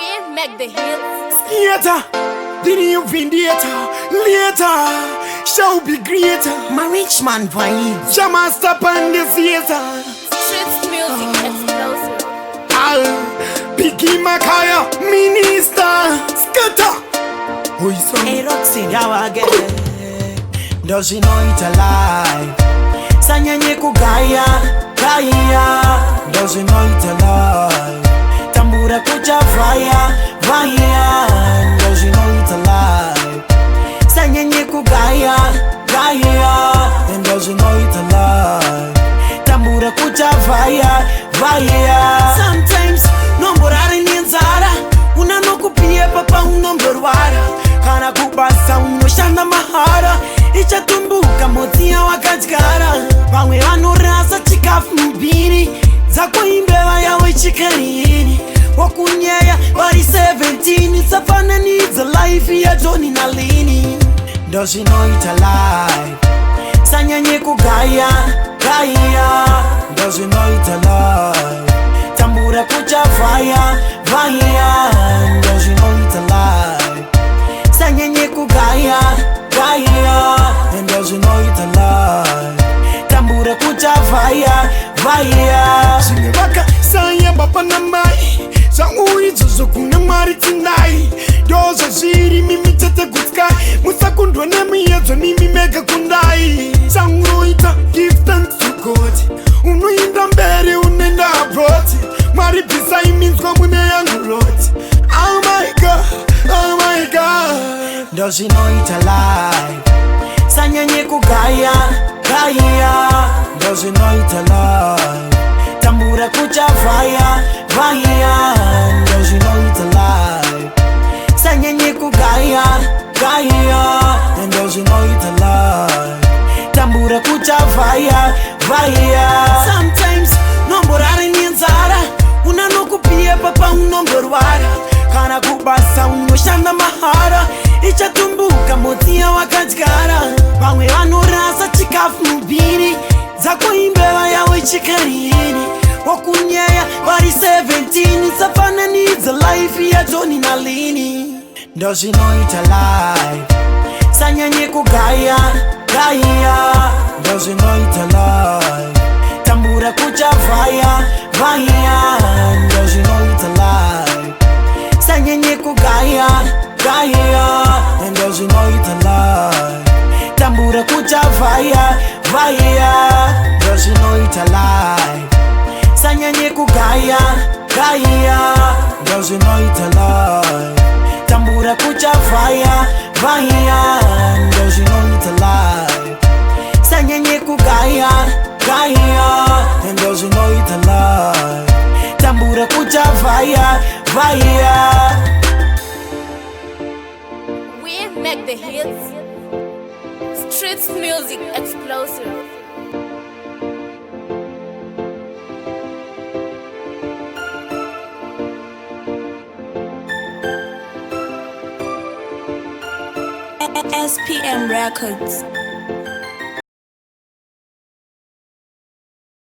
We make the hits. Skater, the new vindicator. Later, shall be greater. My rich man vibe. Jama stop and the theater. Street music explosive. Biggie Makaya, minister. Skater. Who is on? Hey Roxy, now again. Does she know it's alive? Sanyanye kugaya, gaya. Does she know it's alive? Tambura kucha fire, fire. Does she know it's alive? Sanyanye kugaya, gaya. And does she know it's alive? Tambura kucha fire, fire. Sometimes nomborare nienzara. Una no kupie papa unomborwara. Kana kubasa unoshana mahara. Icha tumbuka motia wakatkara. Bangwe wanorasa chikafu mbini. Zakwa imbewa yawe chikarini. Wakunyeya bari 17. Savannah needs a life ya Johnny Nalini. Does she know it's alive? Sanyanye kugaya, gaya. Does she know it's alive? Tambura kucha fire, fire. Does she know it's alive? Sanyanye kugaya, gaya. And does she know it's alive? Tambura kucha fire, fire. Singewaka sanya bapa na mai. Sa uri zuzuku na mari tinai. Doza ziri mimi tete kutskai. Musakundwa na miyezo mimi mega kundai. Sanguita give thanks to God. Unuinda mbere unenda abroad. Mari pisa imins kwa mune yangu lot. Oh my God, oh my God. Does she know it's alive? Sanyanye kugaya, gaya. Does she know it's alive? Tambura kucha fire, fire. Does she know it's alive? Sanyanye kugaya, gaya. And does she know it's alive? Tambura kucha fire, fire. Sometimes nomborare nienzara. Una no kupie papa unomborwara. Kana kubasa unoshana mahara. Icha tumbuka motia wakatkara. Bangwe wanorasa chikafu mbini. Zakwa imbewa yawe chikarini. Wakunyeya bari 17. Savannah needs a life ya Johnny Nalini. Does she know it's alive? Sanyanye kugaya, gaya. Does she know it's alive? Tambura kucha fire, fire. Does she know it's alive? Sanyanye kugaya, gaya. And does she know it's alive? Tambura kucha fire, fire. Does she know it's alive? Sanyanye kugaya, gaya. Does she know it's alive? Tambura kucha fire, fire. Does she know it's alive? Sanyanye kugaya, gaya. And does she know it's alive? Tambura kucha fire, fire. We make the hits. Street music explosive. SPM Records.